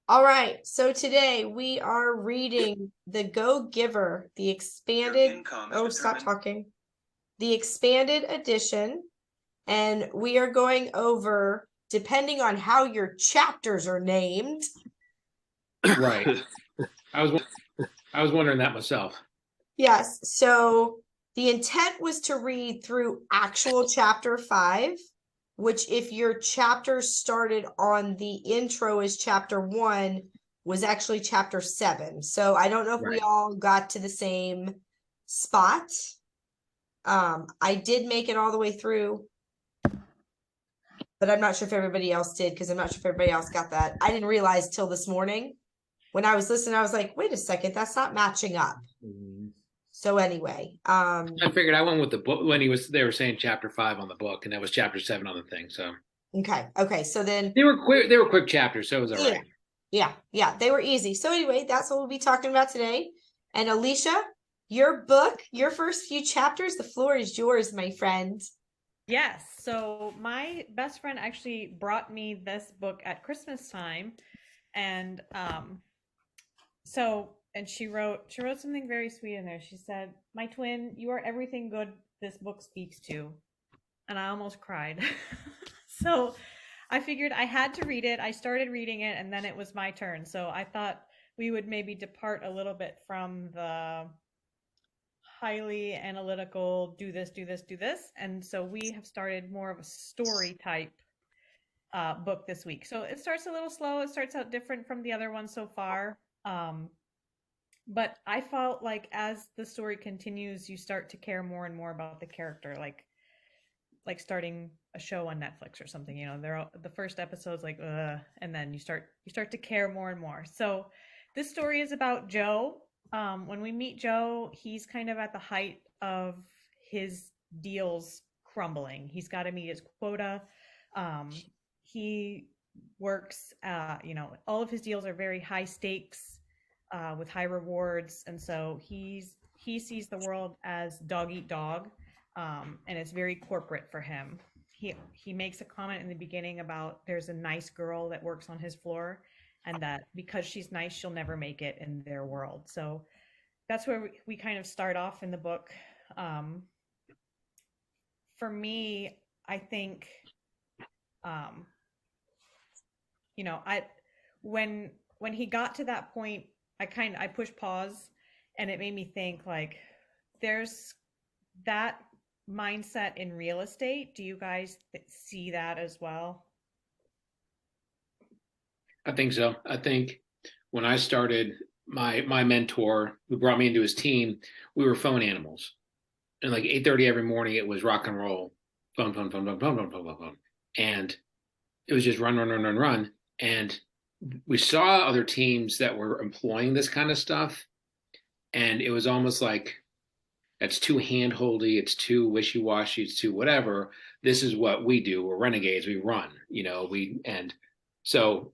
All right, so today we are reading The Go-Giver, the expanded, stop talking, the expanded edition, and we are going over, depending on how your chapters are named. Right. I was wondering that myself. Yes, so the intent was to read through actual chapter 5, which if your chapter started on the intro as chapter 1 was actually chapter 7. So I don't know if we Right. all got to the same spot. I did make it all the way through, but I'm not sure if everybody else did, because I'm not sure if everybody else got that. I didn't realize till this morning when I was listening, I was like, wait a second, that's not matching up. So anyway, I figured I went with the book when they were saying chapter 5 on the book, and that was chapter 7 on the thing. So okay. So then they were quick chapters, so it was all right. Yeah, they were easy. So anyway, that's what we'll be talking about today. And Alicia, your book, your first few chapters, the floor is yours, my friend. Yes. So my best friend actually brought me this book at Christmas time. And she wrote something very sweet in there. She said, "My twin, you are everything good this book speaks to." And I almost cried. So I figured I had to read it. I started reading it and then it was my turn. So I thought we would maybe depart a little bit from the highly analytical, do this. And so we have started more of a story type book this week. So it starts a little slow. It starts out different from the other ones so far. But I felt like as the story continues, you start to care more and more about the character, like starting a show on Netflix or something. You know, the first episode's like, and then you start to care more and more. So this story is about Joe. When we meet Joe, he's kind of at the height of his deals crumbling. He's got to meet his quota. He works, all of his deals are very high stakes, with high rewards. And so he sees the world as dog eat dog. And it's very corporate for him. He makes a comment in the beginning about there's a nice girl that works on his floor, and that because she's nice, she'll never make it in their world. So that's where we kind of start off in the book. For me, I think, when he got to that point, I pushed pause, and it made me think, like, there's that mindset in real estate. Do you guys see that as well? I think so. I think when I started, my mentor who brought me into his team, we were phone animals. And like 8:30 every morning, it was rock and roll, phone, phone, phone, phone, phone, phone, phone, phone, phone. And it was just run, run, run, run, run. And we saw other teams that were employing this kind of stuff. And it was almost like, that's too handholdy, it's too wishy-washy, it's too whatever. This is what we do. We're renegades. We run, and so,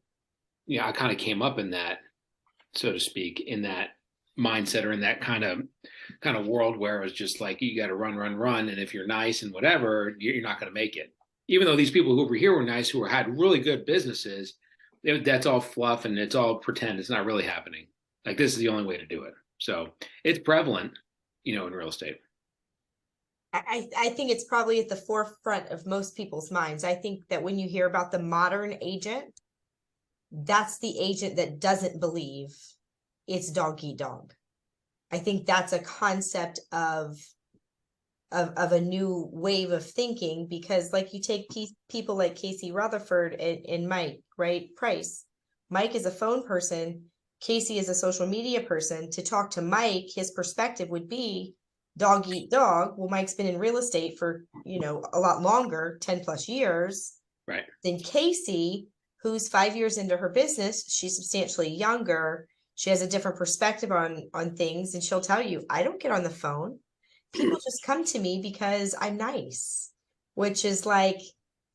I kind of came up in that, so to speak, in that mindset, or in that kind of world where it was just like, you got to run, run, run. And if you're nice and whatever, you're not going to make it. Even though these people who were here were nice, who had really good businesses, that's all fluff and it's all pretend. It's not really happening. Like, this is the only way to do it. So it's prevalent, in real estate. I think it's probably at the forefront of most people's minds. I think that when you hear about the modern agent, that's the agent that doesn't believe it's dog eat dog. I think that's a concept of a new wave of thinking, because like you take people like Casey Rutherford and Mike, right? Price. Mike is a phone person. Casey is a social media person. To talk to Mike, his perspective would be dog eat dog. Well, Mike's been in real estate for, a lot longer, 10 plus years. Right. Than Casey, who's 5 years into her business. She's substantially younger. She has a different perspective on things. And she'll tell you, I don't get on the phone. People just come to me because I'm nice, which is like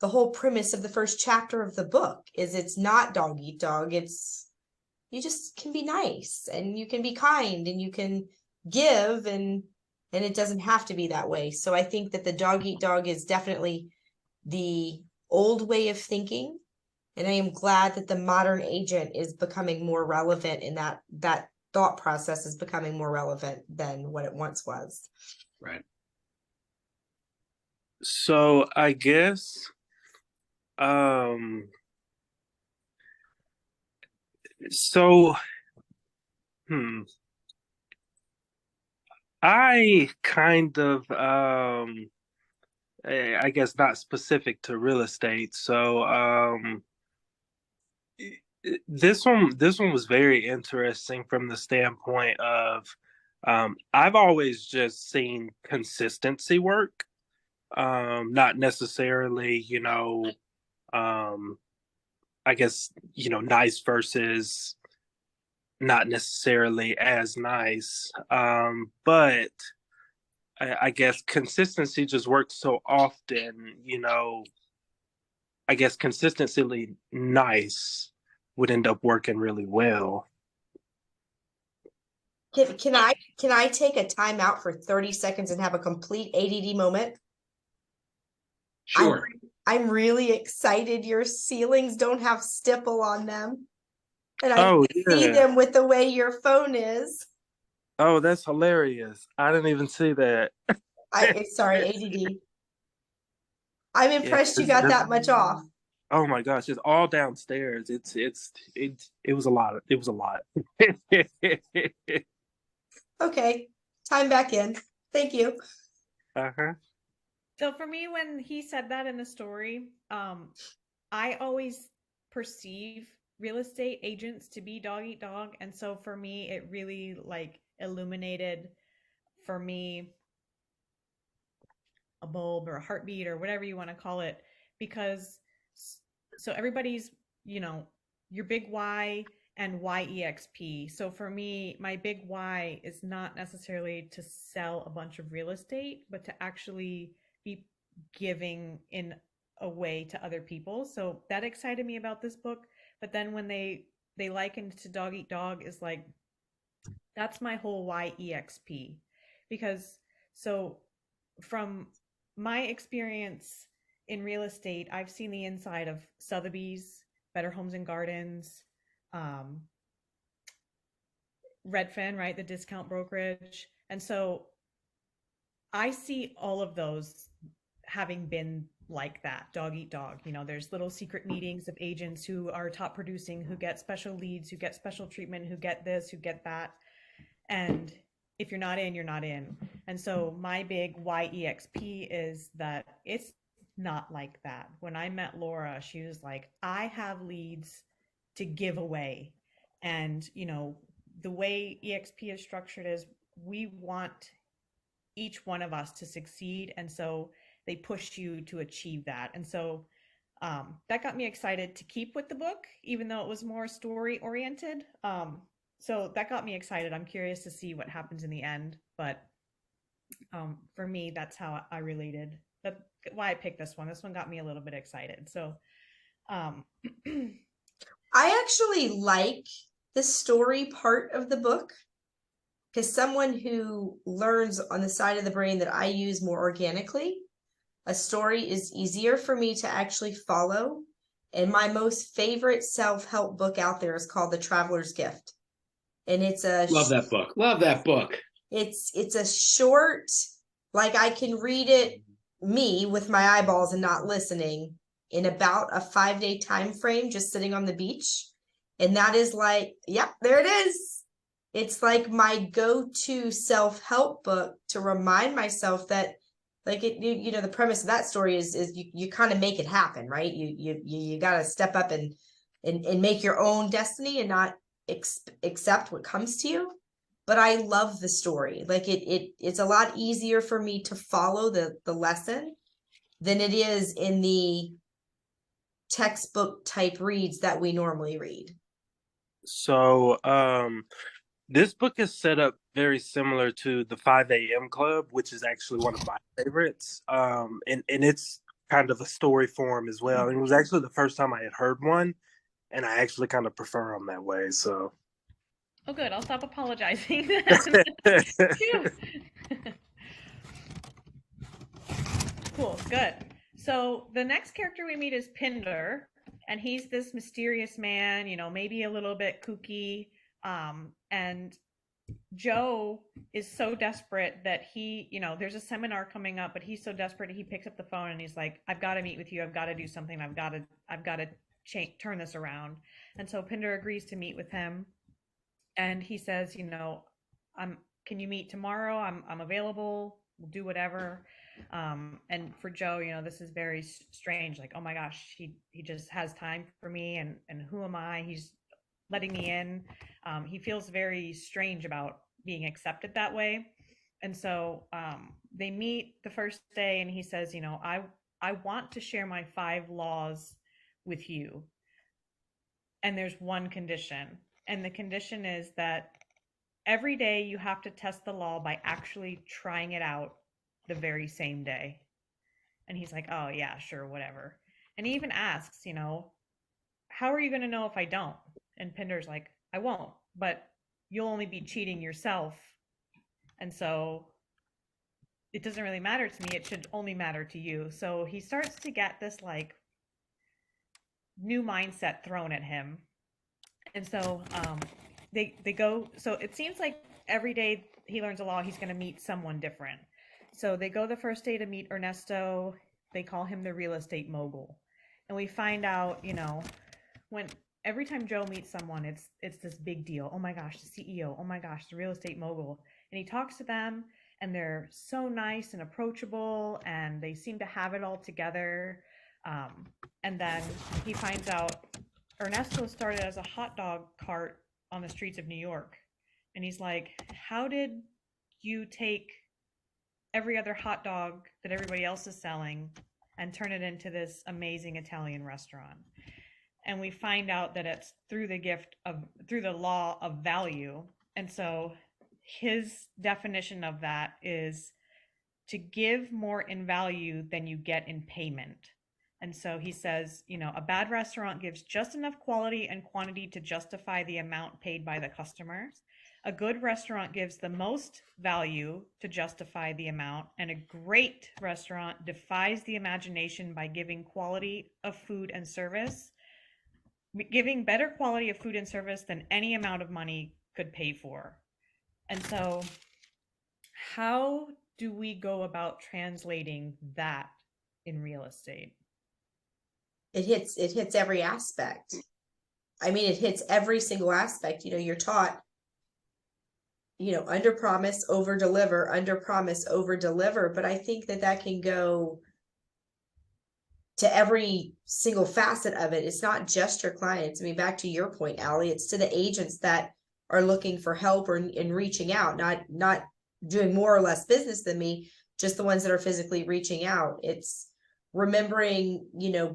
the whole premise of the first chapter of the book. Is it's not dog eat dog. It's, you just can be nice and you can be kind and you can give, and it doesn't have to be that way. So I think that the dog eat dog is definitely the old way of thinking. And I am glad that the modern agent is becoming more relevant in that thought process is becoming more relevant than what it once was. Right. So I guess so I kind of I guess not specific to real estate. So this one was very interesting from the standpoint of I've always just seen consistency work. Not necessarily, I guess, nice versus not necessarily as nice. But I guess consistency just works so often, I guess consistently nice would end up working really well. Can I take a time out for 30 seconds and have a complete ADD moment? Sure. I'm really excited your ceilings don't have stipple on them. And I Oh, see yeah. them with the way your phone is. Oh, that's hilarious. I didn't even see that. Sorry, ADD. I'm impressed you got that much off. Oh my gosh, it's all downstairs. It was a lot. It was a lot. Okay, time back in. Thank you. Uh-huh. So for me, when he said that in the story, I always perceive real estate agents to be dog eat dog. And so for me, it really like illuminated for me a bulb or a heartbeat or whatever you want to call it, because so everybody's, your big why and YEXP. So for me, my big why is not necessarily to sell a bunch of real estate, but to actually be giving in a way to other people. So that excited me about this book. But then when they likened to dog eat dog is like, that's my whole YEXP. Because so from my experience in real estate, I've seen the inside of Sotheby's, Better Homes and Gardens, Redfin, right? The discount brokerage. And so I see all of those having been like that, dog eat dog. There's little secret meetings of agents who are top producing, who get special leads, who get special treatment, who get this, who get that. And if you're not in, you're not in. And so my big YEXP is that it's not like that. When I met Laura, she was like, I have leads to give away. And, the way EXP is structured is we want each one of us to succeed. And so they push you to achieve that. And so that got me excited to keep with the book, even though it was more story oriented. So that got me excited. I'm curious to see what happens in the end. But for me, that's how I related. That's why I picked this one. This one got me a little bit excited. So I actually like the story part of the book, because someone who learns on the side of the brain that I use more organically, a story is easier for me to actually follow. And my most favorite self-help book out there is called The Traveler's Gift. And it's Love that book. Love that book. It's a short, like I can read it, me with my eyeballs and not listening, in about a 5-day time frame, just sitting on the beach. And that is like, yep, there it is. It's like my go-to self-help book to remind myself that, like, the premise of that story is you kind of make it happen, right? You got to step up and make your own destiny and not accept what comes to you. But I love the story. Like it's a lot easier for me to follow the lesson than it is in the textbook type reads that we normally read. So this book is set up very similar to the 5 a.m. Club, which is actually one of my favorites. And it's kind of a story form as well. And it was actually the first time I had heard one, and I actually kind of prefer them that way. So. Oh, good. I'll stop apologizing. Cool. Good. So the next character we meet is Pinder, And he's this mysterious man, maybe a little bit kooky. And Joe is so desperate that there's a seminar coming up, but he's so desperate he picks up the phone and he's like, I've got to meet with you. I've got to do something. I've got to turn this around. And so Pinder agrees to meet with him. And he says, can you meet tomorrow? I'm available. We'll do whatever. And for Joe, this is very strange. Like, oh my gosh, he just has time for me. And who am I? He's letting me in. He feels very strange about being accepted that way. And so they meet the first day and he says, I want to share my 5 laws with you. And there's one condition. And the condition is that every day you have to test the law by actually trying it out the very same day. And he's like, oh yeah, sure, whatever. And he even asks, how are you going to know if I don't? And Pinder's like, I won't, but you'll only be cheating yourself. And so it doesn't really matter to me. It should only matter to you. So he starts to get this like new mindset thrown at him. And so they go, so it seems like every day he learns a law, he's going to meet someone different. So they go the first day to meet Ernesto. They call him the real estate mogul. And we find out, when every time Joe meets someone, it's this big deal. Oh my gosh, the CEO. Oh my gosh, the real estate mogul. And he talks to them and they're so nice and approachable and they seem to have it all together. And then he finds out Ernesto started as a hot dog cart on the streets of New York. And he's like, how did you take every other hot dog that everybody else is selling and turn it into this amazing Italian restaurant? And we find out that it's through the law of value. And so his definition of that is to give more in value than you get in payment. And so he says, a bad restaurant gives just enough quality and quantity to justify the amount paid by the customer. A good restaurant gives the most value to justify the amount, and a great restaurant defies the imagination by giving quality of food and service, giving better quality of food and service than any amount of money could pay for. And so how do we go about translating that in real estate? It hits every aspect. I mean, it hits every single aspect. You're taught, under promise, over deliver, under promise, over deliver. But I think that can go to every single facet of it. It's not just your clients. I mean, back to your point, Allie, it's to the agents that are looking for help or in reaching out, not doing more or less business than me, just the ones that are physically reaching out. It's remembering,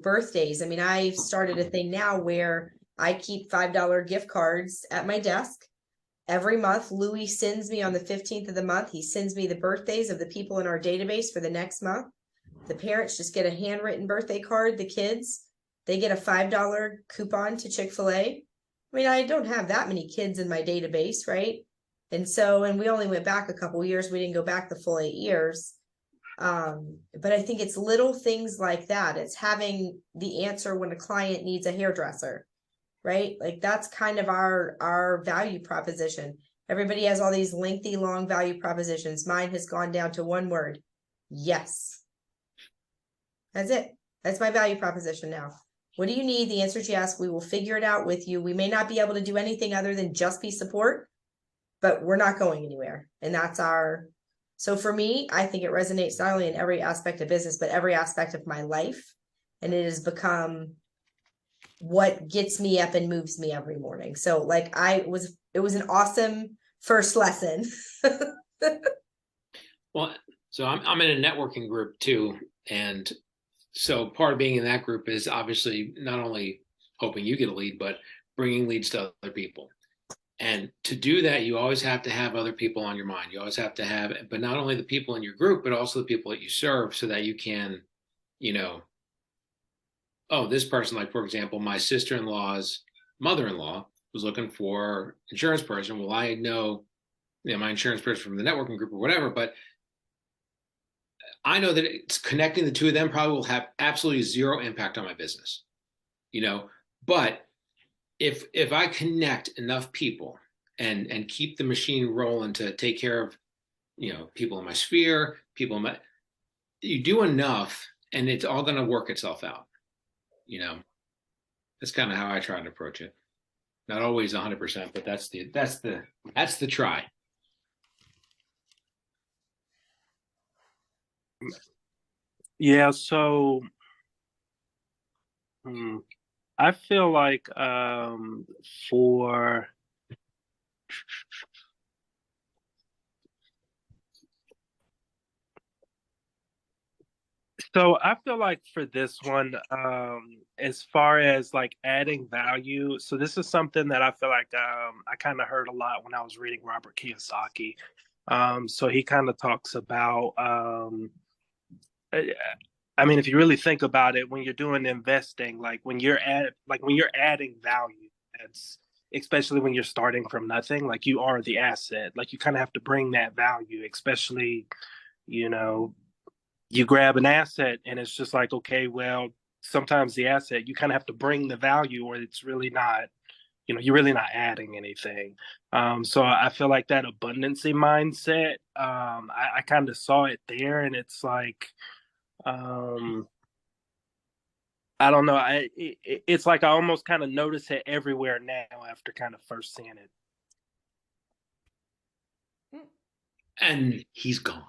birthdays. I mean, I've started a thing now where I keep $5 gift cards at my desk. Every month, Louis sends me on the 15th of the month. He sends me the birthdays of the people in our database for the next month. The parents just get a handwritten birthday card. The kids, they get a $5 coupon to Chick-fil-A. I mean, I don't have that many kids in my database, right? And we only went back a couple of years. We didn't go back the full 8 years. But I think it's little things like that. It's having the answer when a client needs a hairdresser, right? Like that's kind of our value proposition. Everybody has all these lengthy, long value propositions. Mine has gone down to one word. Yes. That's it. That's my value proposition now. What do you need? The answer is yes. We will figure it out with you. We may not be able to do anything other than just be support, but we're not going anywhere. And that's so for me, I think it resonates not only in every aspect of business, but every aspect of my life. And it has become what gets me up and moves me every morning. So it was an awesome first lesson. Well, so I'm in a networking group too. And so part of being in that group is obviously not only hoping you get a lead, but bringing leads to other people. And to do that, you always have to have other people on your mind. You always have to have, but not only the people in your group, but also the people that you serve so that you can, this person, like, for example, my sister-in-law's mother-in-law was looking for insurance person. Well, I know, my insurance person from the networking group or whatever, but I know that it's connecting the two of them probably will have absolutely zero impact on my business. you know. But if I connect enough people and keep the machine rolling to take care of, you know, people in my sphere, people in my, you do enough and it's all going to work itself out, you know. That's kind of how I try to approach it. Not always 100%, but that's the try. Yeah, so I feel like for so I feel like for this one, as far as like adding value, so this is something that I feel like I kind of heard a lot when I was reading Robert Kiyosaki. So he kind of talks about I mean, if you really think about it, when you're doing investing, like when you're adding value, that's especially when you're starting from nothing, like you are the asset. Like you kind of have to bring that value, especially, you know, you grab an asset and it's just like, okay, well, sometimes the asset, you kind of have to bring the value or it's really not, you know, you're really not adding anything. So I feel like that abundancy mindset, I kind of saw it there and it's like, um, I don't know. It's like I almost kind of notice it everywhere now after kind of first seeing it. And he's gone.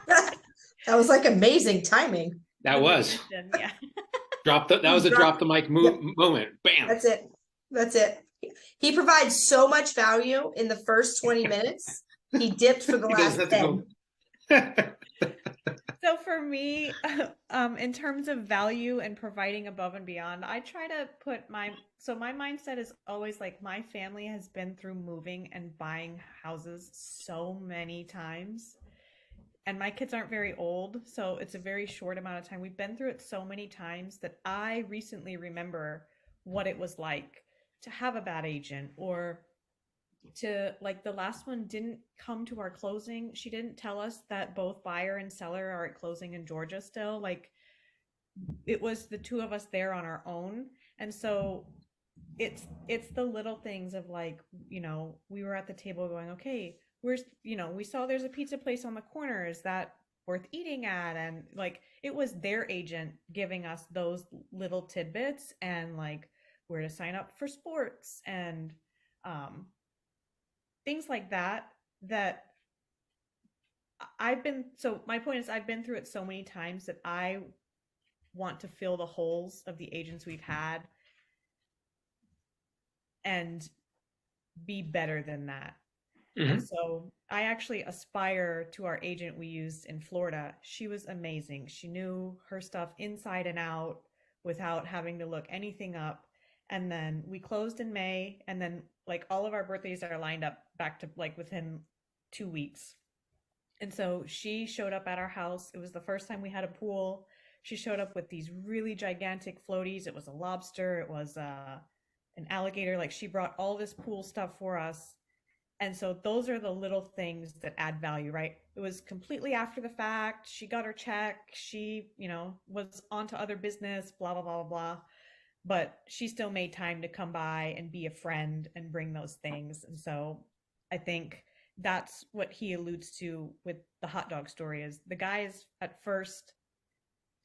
That was like amazing timing. That was Yeah. that was a drop the mic moment. Bam. That's it. That's it. He provides so much value in the first 20 minutes. He dipped for the He last doesn't have 10. So for me, in terms of value and providing above and beyond, I try to put my mindset is always like my family has been through moving and buying houses so many times. And my kids aren't very old, so it's a very short amount of time. We've been through it so many times that I recently remember what it was like to have a bad agent or to like the last one didn't come to our closing. She didn't tell us that both buyer and seller are at closing in Georgia still. Like it was the two of us there on our own. And so it's the little things of like, you know, we were at the table going, okay, where's, you know, we saw there's a pizza place on the corner. Is that worth eating at? And like it was their agent giving us those little tidbits and like where to sign up for sports and things like that that my point is I've been through it so many times that I want to fill the holes of the agents we've had and be better than that. Mm-hmm. And so I actually aspire to our agent we used in Florida. She was amazing. She knew her stuff inside and out without having to look anything up. And then we closed in May, and then like all of our birthdays are lined up back to like within 2 weeks. And so she showed up at our house. It was the first time we had a pool. She showed up with these really gigantic floaties. It was a lobster. It was an alligator. Like she brought all this pool stuff for us. And so those are the little things that add value, right? It was completely after the fact. She got her check. She, you know, was on to other business, blah, blah, blah, blah, blah. But she still made time to come by and be a friend and bring those things. And so I think that's what he alludes to with the hot dog story is the guy is at first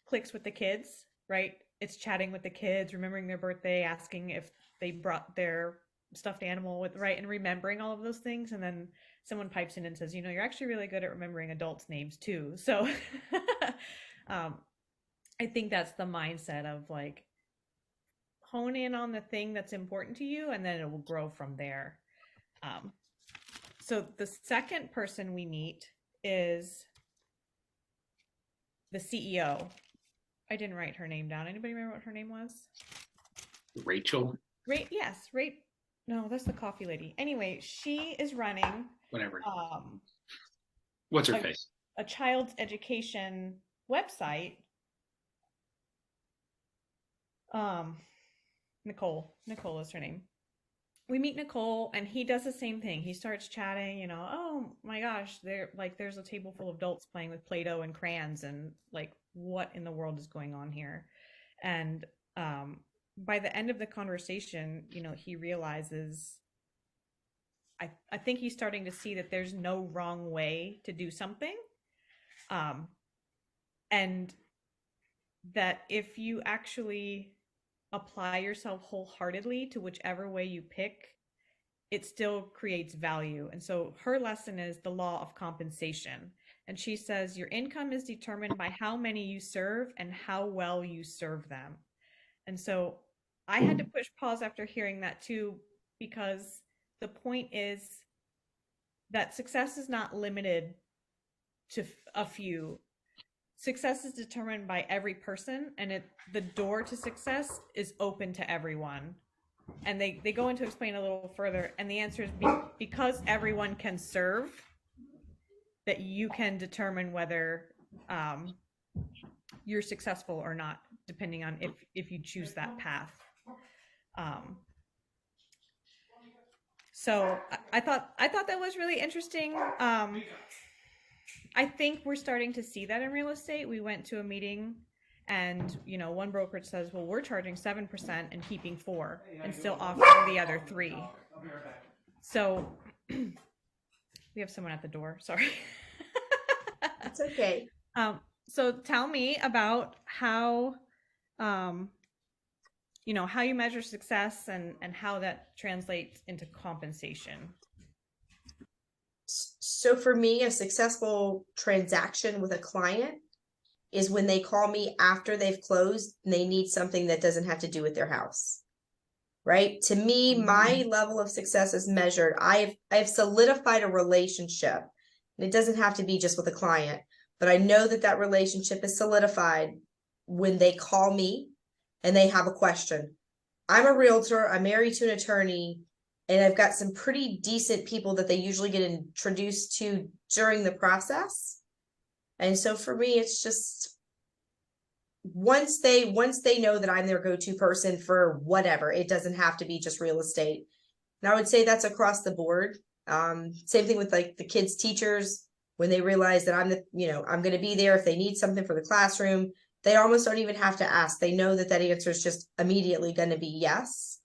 clicks with the kids, right? It's chatting with the kids, remembering their birthday, asking if they brought their stuffed animal with, right, and remembering all of those things. And then someone pipes in and says, you know, you're actually really good at remembering adults' names too. So I think that's the mindset of like hone in on the thing that's important to you and then it will grow from there. So the second person we meet is the CEO. I didn't write her name down. Anybody remember what her name was? Rachel. Yes, no, that's the coffee lady. Anyway, she is running Whatever. What's her face? A child's education website. Nicole is her name. We meet Nicole and he does the same thing. He starts chatting, you know, oh my gosh, there's a table full of adults playing with Play-Doh and crayons and like what in the world is going on here? And by the end of the conversation, you know, he realizes, I think he's starting to see that there's no wrong way to do something. And that if you actually apply yourself wholeheartedly to whichever way you pick, it still creates value. And so her lesson is the law of compensation. And she says, your income is determined by how many you serve and how well you serve them. And so I had to push pause after hearing that too, because the point is that success is not limited to a few. Success is determined by every person, and the door to success is open to everyone. And they go into explain a little further, and the answer is because everyone can serve, that you can determine whether you're successful or not, depending on if you choose that path. So I thought that was really interesting. I think we're starting to see that in real estate. We went to a meeting, and you know, one brokerage says, well, we're charging 7% and keeping 4% and still offering the other 3%. So we have someone at the door, sorry. It's okay. So tell me about how you know, how you measure success and how that translates into compensation. So for me, a successful transaction with a client is when they call me after they've closed and they need something that doesn't have to do with their house. Right? To me, my level of success is measured. I've solidified a relationship, and it doesn't have to be just with a client, but I know that that relationship is solidified when they call me and they have a question. I'm a realtor, I'm married to an attorney, and I've got some pretty decent people that they usually get introduced to during the process. And so for me, it's just once they know that I'm their go-to person for whatever, it doesn't have to be just real estate. And I would say that's across the board. Same thing with like the kids' teachers, when they realize that I'm I'm going to be there if they need something for the classroom, they almost don't even have to ask. They know that answer is just immediately going to be yes.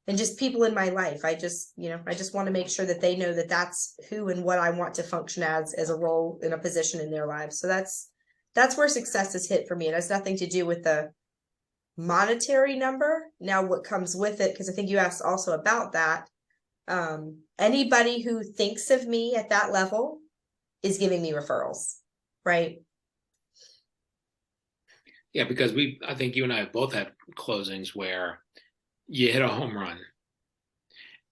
And just people in my life, I just want to make sure that they know that that's who and what I want to function as a role in a position in their lives. So that's where success is hit for me. It has nothing to do with the monetary number. Now, what comes with it, because I think you asked also about that. Anybody who thinks of me at that level is giving me referrals, right? Yeah, because I think you and I have both had closings where you hit a home run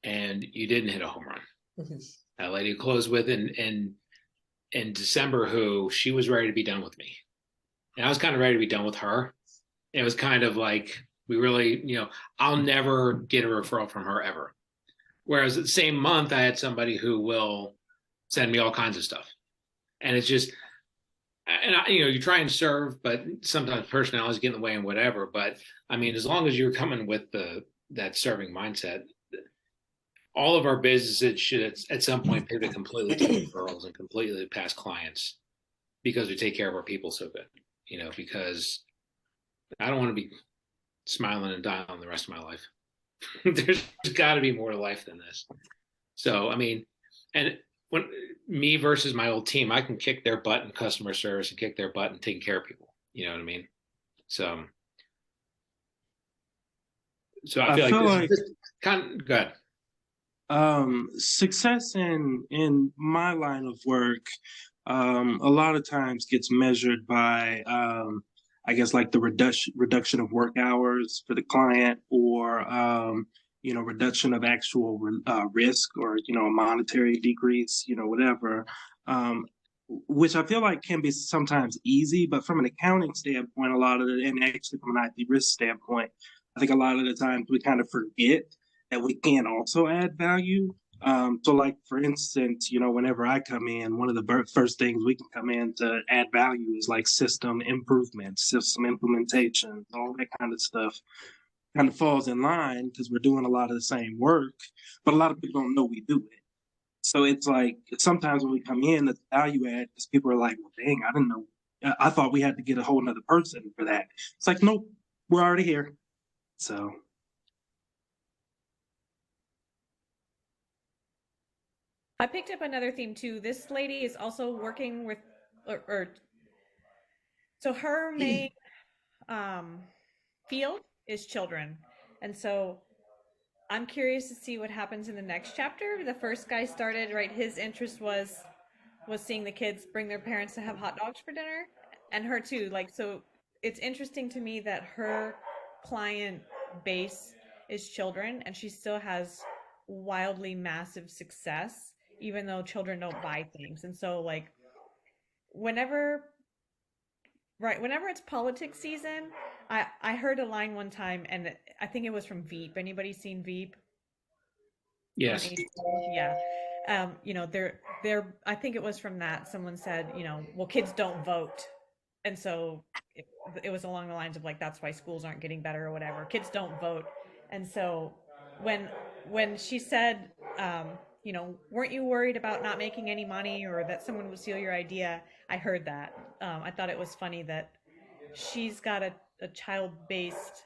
and you didn't hit a home run. Mm-hmm. That lady closed with in December, who she was ready to be done with me. And I was kind of ready to be done with her. It was kind of like, we really, I'll never get a referral from her ever. Whereas the same month, I had somebody who will send me all kinds of stuff. And it's just, and you try and serve, but sometimes personalities get in the way and whatever. But I mean, as long as you're coming with that serving mindset, all of our businesses should at some point pivot completely to referrals and completely past clients, because we take care of our people so good, because I don't want to be smiling and dialing the rest of my life. There's got to be more to life than this. So, I mean, and when me versus my old team, I can kick their butt in customer service and kick their butt in taking care of people. You know what I mean? So I feel like this kind of good. Success in my line of work, a lot of times gets measured by, I guess, like the reduction of work hours for the client, or reduction of actual risk, or a monetary decrease, whatever. Which I feel like can be sometimes easy, but from an accounting standpoint, a lot of it, and actually from an IT risk standpoint, I think a lot of the times we kind of forget that we can also add value. So like, for instance, whenever I come in, one of the first things we can come in to add value is like system improvements, system implementation, all that kind of stuff kind of falls in line because we're doing a lot of the same work, but a lot of people don't know we do it. So it's like, sometimes when we come in, the value add, because people are like, well, dang, I didn't know. I thought we had to get a whole nother person for that. It's like, nope, we're already here. So I picked up another theme too. This lady is also working with, so her main field is children, and so I'm curious to see what happens in the next chapter. The first guy started, right, his interest was seeing the kids bring their parents to have hot dogs for dinner, and her too. Like, so it's interesting to me that her client base is children, and she still has wildly massive success, even though children don't buy things. And so, like, whenever whenever it's politics season, I heard a line one time, and I think it was from Veep. Anybody seen Veep? Yes. Yeah. You know, they're I think it was from that. Someone said, you know, well, kids don't vote. And so it was along the lines of like, that's why schools aren't getting better or whatever. Kids don't vote. And so when she said, you know, weren't you worried about not making any money or that someone would steal your idea? I heard that. I thought it was funny that she's got a child-based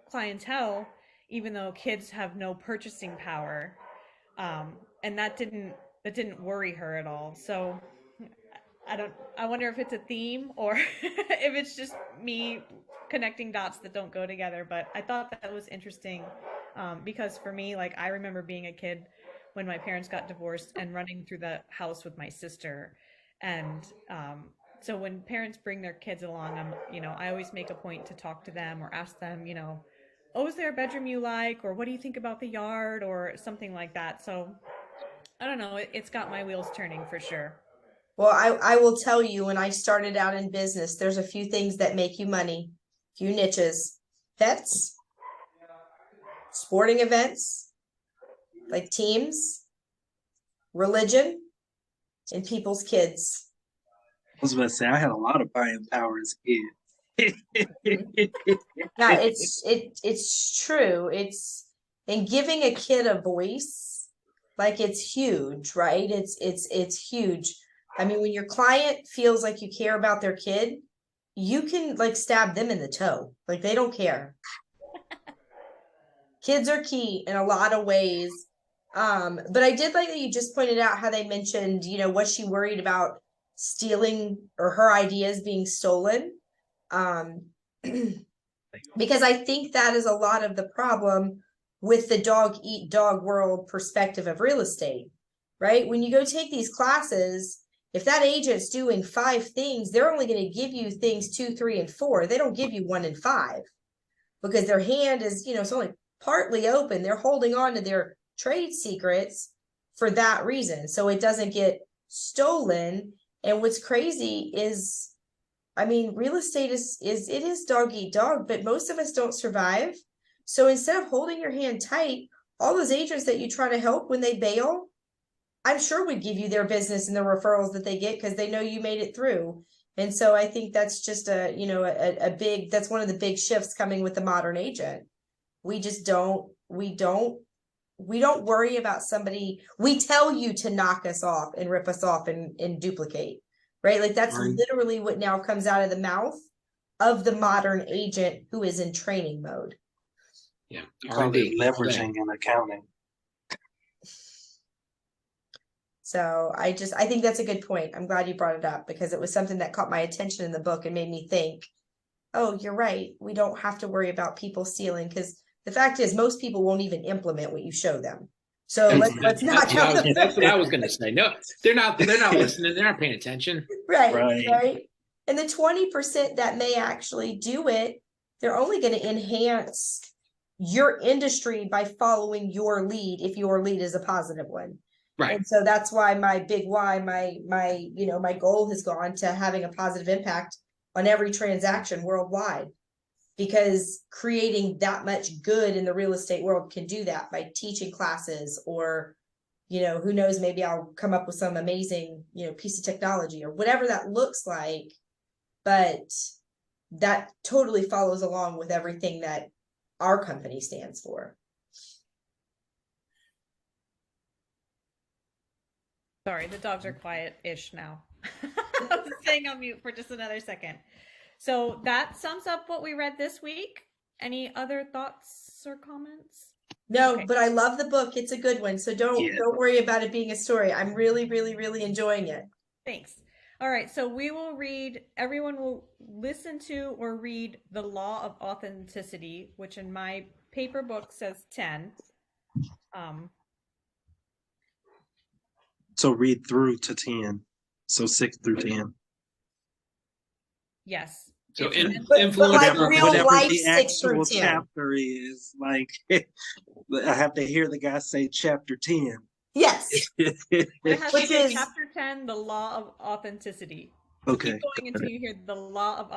clientele, even though kids have no purchasing power, and that didn't worry her at all. So I wonder if it's a theme or if it's just me connecting dots that don't go together. But I thought that was interesting, because for me, like, I remember being a kid when my parents got divorced and running through the house with my sister, and so when parents bring their kids along, I always make a point to talk to them or ask them, oh, is there a bedroom you like, or what do you think about the yard, or something like that. So I don't know, it's got my wheels turning for sure. Well, I will tell you, when I started out in business, there's a few things that make you money, few niches: pets, sporting events, like teams, religion, and people's kids. I was about to say, I had a lot of buying power as a kid. Now it's true. And giving a kid a voice, like, it's huge, right? It's huge. I mean, when your client feels like you care about their kid, you can, like, stab them in the toe. Like, they don't care. Kids are key in a lot of ways. But I did like that you just pointed out how they mentioned, was she worried about stealing or her ideas being stolen? Because I think that is a lot of the problem with the dog eat dog world perspective of real estate, right? When you go take these classes, if that agent's doing 5 things, they're only going to give you things 2, 3, and 4. They don't give you 1 and 5, because their hand is, it's only partly open. They're holding on to their trade secrets for that reason, so it doesn't get stolen. And what's crazy is, I mean, real estate is dog eat dog, but most of us don't survive. So instead of holding your hand tight, all those agents that you try to help, when they bail, I'm sure would give you their business and the referrals that they get, because they know you made it through. And so I think that's just that's one of the big shifts coming with the modern agent. We just don't worry about somebody. We tell you to knock us off and rip us off and duplicate, right? Like, that's Right. literally what now comes out of the mouth of the modern agent who is in training mode. Yeah. Call it R&D. leveraging and accounting. So I think that's a good point. I'm glad you brought it up, because it was something that caught my attention in the book and made me think, oh, you're right. We don't have to worry about people stealing, because the fact is, most people won't even implement what you show them. So let's not count them. That's what I was going to say. No, they're not listening. They're not paying attention. Right. And the 20% that may actually do it, they're only going to enhance your industry by following your lead, if your lead is a positive one. Right. And so that's why my my goal has gone to having a positive impact on every transaction worldwide, because creating that much good in the real estate world can do that by teaching classes, or, who knows, maybe I'll come up with some amazing, piece of technology or whatever that looks like. But that totally follows along with everything that our company stands for. Sorry, the dogs are quiet-ish now. I was staying on mute for just another second. So that sums up what we read this week. Any other thoughts or comments? No, Okay. but I love the book. It's a good one. So don't worry about it being a story. I'm really, really, really enjoying it. Thanks. All right, so we will read, everyone will listen to or read The Law of Authenticity, which in my paper book says 10. So read through to 10. So 6 through 10. Yes. So It's in, meant- But influence like from real whatever life the 6 through actual 10. chapter is, like I have to hear the guy say chapter 10. Yes. It has Which to be is- chapter 10, The Law of Authenticity. Okay, Keep going until you hear the law of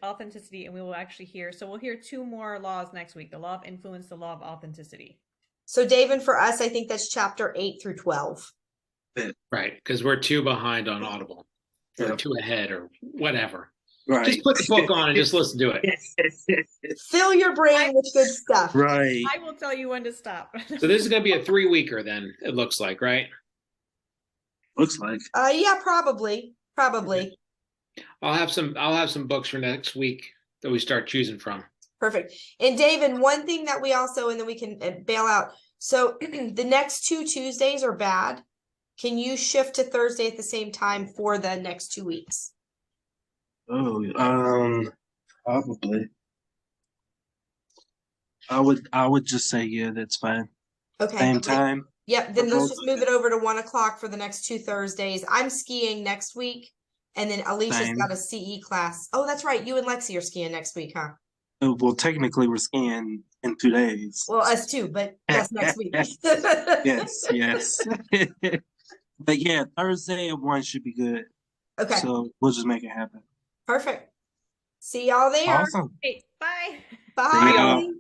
authenticity, and we will actually hear. So we'll hear 2 more laws next week: the law of influence, the law of authenticity. So David, for us, I think that's chapter 8 through 12. right, because we're 2 behind on Audible, or Yeah. 2 ahead, or whatever. Right. Just put the book on and just listen to it. Fill your brain with good stuff. Right. I will tell you when to stop. So this is going to be a 3-weeker then, it looks like, right? Looks like. Yeah, probably. I'll have some books for next week that we start choosing from. Perfect. And David, one thing that we also, and then we can bail out. So the next 2 Tuesdays are bad. Can you shift to Thursday at the same time for the next 2 weeks? Oh, probably. I would just say yeah, that's fine. Okay. Same time. Yep. Then For let's both? just move it over to 1 o'clock for the next 2 Thursdays. I'm skiing next week. And then Alicia's Same. got a CE class. Oh, that's right. You and Lexi are skiing next week, huh? Well, technically we're skiing in 2 days. Well, us too, but that's next week. Yes. But yeah, Thursday at 1 should be good. Okay. So we'll just make it happen. Perfect. See y'all there. Awesome. Okay, bye. Bye. y'all.